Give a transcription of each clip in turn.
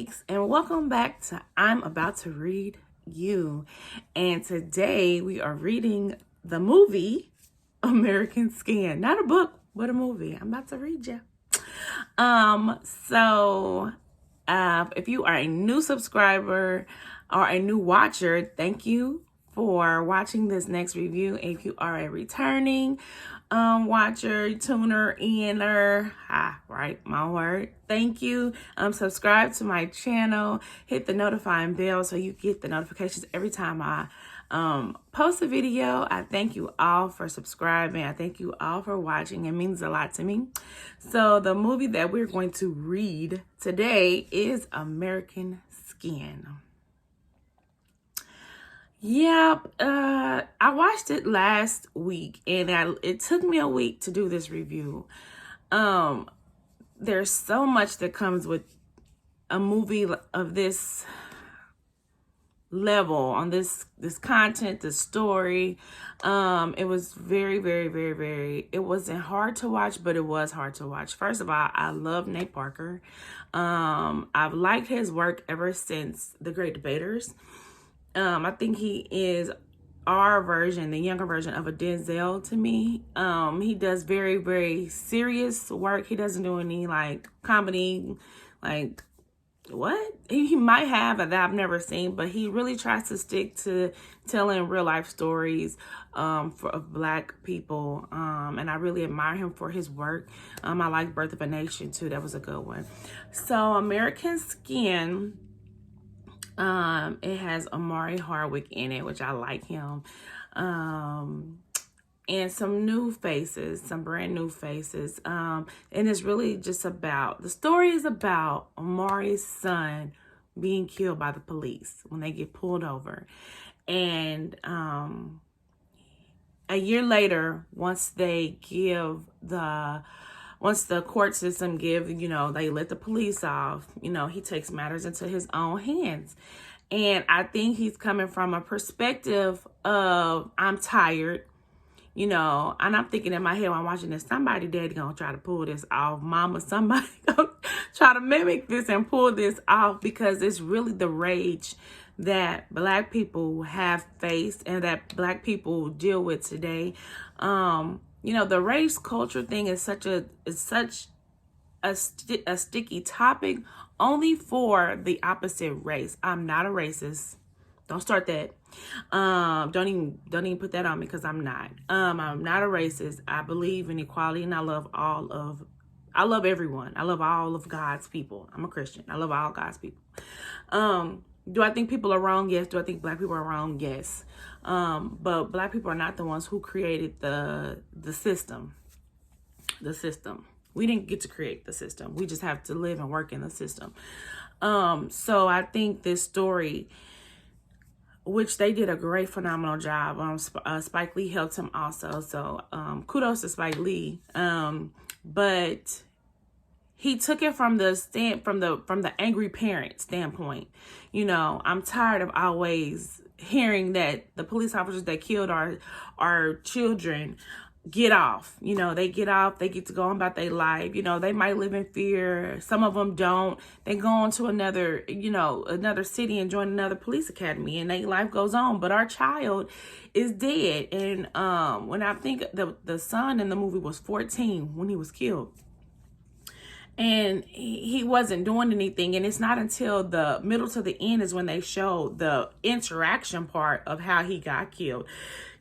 geeks, and welcome back to I'm About to Read You. And today we are reading the movie American Skin. Not a book, but a movie. I'm about to read you. If you are a new subscriber or a new watcher, thank you for watching this next review. If you are a returning watcher, tuner, inner, right, my word, thank you. Subscribe to my channel, hit the notifying bell so you get the notifications every time I post a video. I thank you all for subscribing. I thank you all for watching. It means a lot to me. So the movie that we're going to read today is American Skin. Yep, I watched it last week, and it took me a week to do this review. There's so much that comes with a movie of this level, on this content, the story. It was very, it wasn't hard to watch, but it was hard to watch. First of all, I love Nate Parker. I've liked his work ever since The Great Debaters. I think he is our version, the younger version of a Denzel to me. He does very serious work. He doesn't do any like comedy, like what he might have that I've never seen, but he really tries to stick to telling real life stories of Black people, and I really admire him for his work. I like Birth of a Nation too. That was a good one. So American Skin, it has Omari Hardwick in it, which I like him, and some new faces, some brand new faces. And it's really just about, the story is about Omari's son being killed by the police when they get pulled over. And a year later, once the court system they let the police off, he takes matters into his own hands. And I think he's coming from a perspective of, I'm tired, and I'm thinking in my head when I'm watching this, somebody daddy gonna try to pull this off. Mama, somebody gonna try to mimic this and pull this off, because it's really the rage that Black people have faced and that Black people deal with today. The race culture thing is such a sticky topic only for the opposite race. I'm not a racist. Don't start that. Don't even put that on me, because I'm not. I'm not a racist. I believe in equality, and I love everyone. I love all of God's people. I'm a Christian. I love all God's people. Do I think people are wrong? Yes. Do I think Black people are wrong? Yes. But Black people are not the ones who created the system. The system. We didn't get to create the system. We just have to live and work in the system. So I think this story, which they did a great, phenomenal job. Spike Lee helped him also. So kudos to Spike Lee. But he took it from the angry parent standpoint. I'm tired of always hearing that the police officers that killed our children get off. They get off, they get to go on about their life. They might live in fear. Some of them don't. They go on to another city and join another police academy, and their life goes on. But our child is dead. And when I think the son in the movie was 14 when he was killed, and he wasn't doing anything. And it's not until the middle to the end is when they show the interaction part of how he got killed.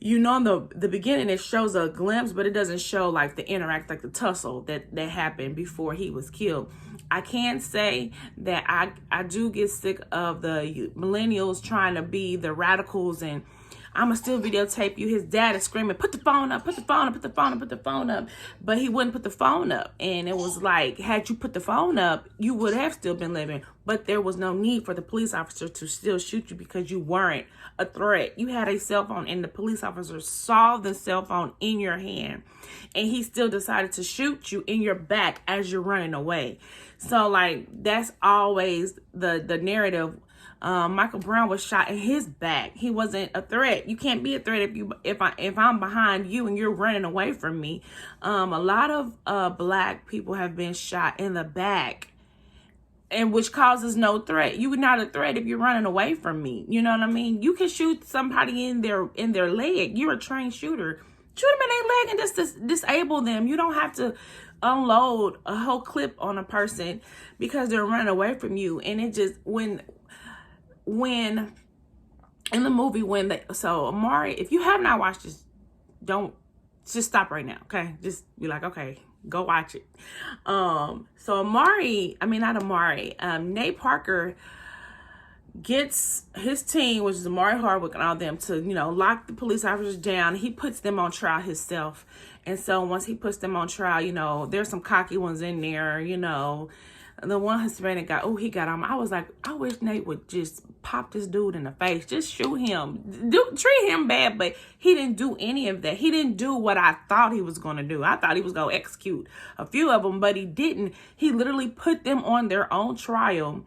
In the beginning, it shows a glimpse, but it doesn't show like the tussle that happened before he was killed. I can say that I do get sick of the millennials trying to be the radicals, and I'ma still videotape you. His dad is screaming, put the phone up, put the phone up, put the phone up, put the phone up. But he wouldn't put the phone up. And it was like, had you put the phone up, you would have still been living. But there was no need for the police officer to still shoot you, because you weren't a threat. You had a cell phone, and the police officer saw the cell phone in your hand, and he still decided to shoot you in your back as you're running away. So like, that's always the narrative. Michael Brown was shot in his back. He wasn't a threat. You can't be a threat if I'm behind you and you're running away from me. A lot of Black people have been shot in the back and which causes no threat. You're not a threat if you're running away from me. You know what I mean? You can shoot somebody in their leg. You're a trained shooter. Shoot them in their leg and just disable them. You don't have to unload a whole clip on a person because they're running away from you. And it just, when in the movie, so Amari, if you have not watched this, just stop right now, okay? Just be like, okay, go watch it. So Nate Parker gets his team, which is Amari Hardwick and all them, to, lock the police officers down. He puts them on trial himself. And so once he puts them on trial, there's some cocky ones in there, the one Hispanic guy, he got on. I was like, I wish Nate would just pop this dude in the face. Just shoot him. Treat him bad, but he didn't do any of that. He didn't do what I thought he was going to do. I thought he was going to execute a few of them, but he didn't. He literally put them on their own trial,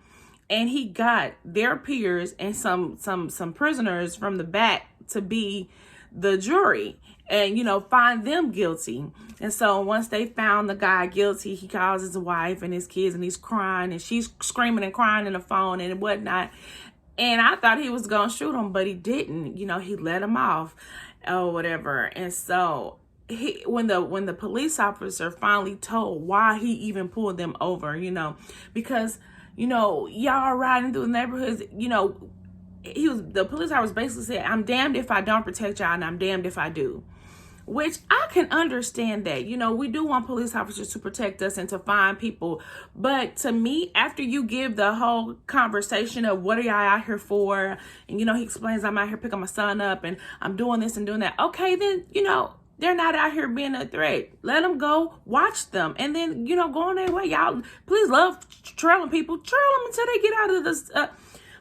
and he got their peers and some prisoners from the back to be the jury and, find them guilty. And so once they found the guy guilty, he calls his wife and his kids, and he's crying, and she's screaming and crying in the phone and whatnot. And I thought he was going to shoot him, but he didn't. He let him off or whatever. And so when the police officer finally told why he even pulled them over, because, y'all riding through the neighborhoods, the police officer basically said, I'm damned if I don't protect y'all, and I'm damned if I do. Which I can understand that. We do want police officers to protect us and to find people. But to me, after you give the whole conversation of what are y'all out here for? And, he explains, I'm out here picking my son up and I'm doing this and doing that. Okay, then, they're not out here being a threat. Let them go. Watch them. And then, go on their way. Y'all, please love trailing people. Trail them until they get out of this.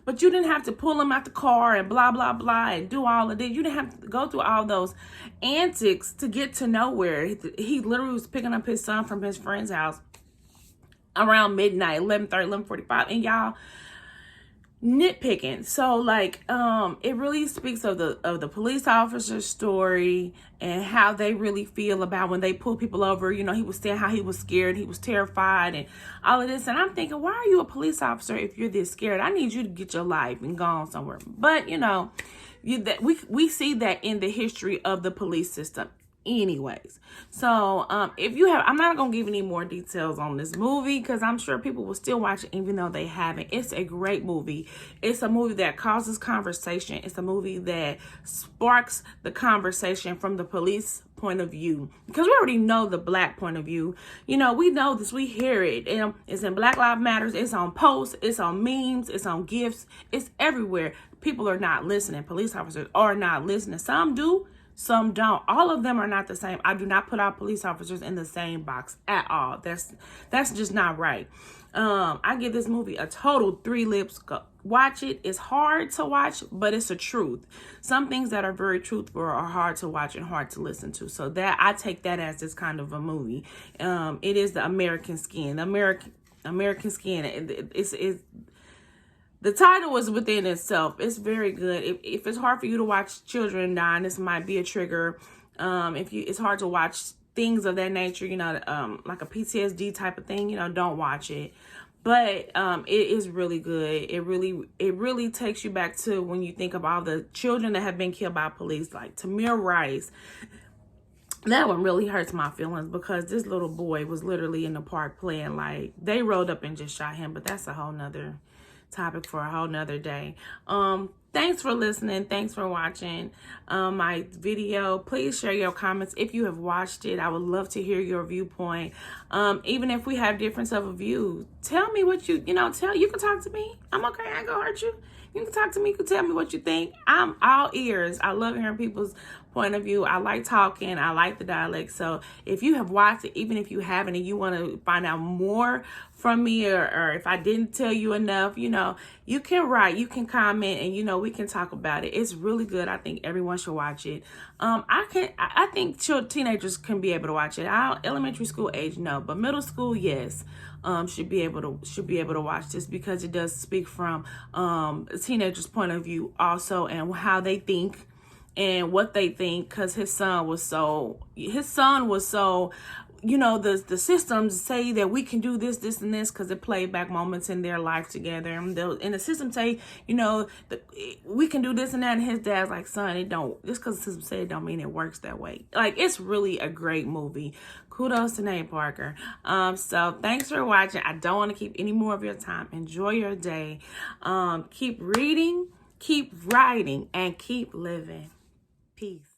But you didn't have to pull him out the car and blah, blah, blah, and do all of this. You didn't have to go through all those antics to get to nowhere. He literally was picking up his son from his friend's house around midnight, 11:30, 11:45, and y'all nitpicking. So it really speaks of the police officer's story and how they really feel about when they pull people over. He was saying how he was scared, he was terrified, and all of this. And I'm thinking, why are you a police officer if you're this scared? I need you to get your life and go on somewhere. But we see that in the history of the police system. Anyways, so if you have, I'm not gonna give any more details on this movie because I'm sure people will still watch it even though they haven't. It's a great movie. It's a movie that causes conversation. It's a movie that sparks the conversation from the police point of view, because we already know the black point of view. We know this, we hear it. It's in Black Lives Matters, it's on posts, it's on memes, it's on gifs, it's everywhere. People are not listening. Police officers are not listening. Some do, some don't. All of them are not the same. I do not put our police officers in the same box at all. That's just not right. I give this movie a total 3 lips. Go watch it. It's hard to watch, but it's a truth. Some things that are very truthful are hard to watch and hard to listen to. So that I take that as this kind of a movie. It is the American Skin. American Skin. It's the title is within itself. It's very good. If it's hard for you to watch children dying, this might be a trigger. It's hard to watch things of that nature, like a PTSD type of thing, don't watch it. But it is really good. It really takes you back to when you think of all the children that have been killed by police, like Tamir Rice. That one really hurts my feelings because this little boy was literally in the park playing. Like, they rolled up and just shot him, but that's a whole nother topic for a whole nother day. Thanks for listening. Thanks for watching my video. Please share your comments if you have watched it. I would love to hear your viewpoint. Even if we have difference of a view, tell me what you can talk to me. I'm okay. I ain't gonna hurt you. You can talk to me. You can tell me what you think. I'm all ears. I love hearing people's point of view. I like talking. I like the dialect. So if you have watched it, even if you haven't, and you want to find out more from me, or if I didn't tell you enough, you can write, you can comment, and we can talk about it. It's really good. I think everyone should watch it. I think teenagers can be able to watch it. Elementary school age, no, but middle school, yes. Should be able to watch this because it does speak from a teenager's point of view also, and how they think and what they think, because his son was so you know, the systems say that we can do this, this, and this because it played back moments in their life together. And the system say, you know, we can do this and that. And his dad's like, son, it don't. Just because the system say it don't mean it works that way. Like, it's really a great movie. Kudos to Nate Parker. So thanks for watching. I don't want to keep any more of your time. Enjoy your day. Keep reading, keep writing, and keep living. Peace.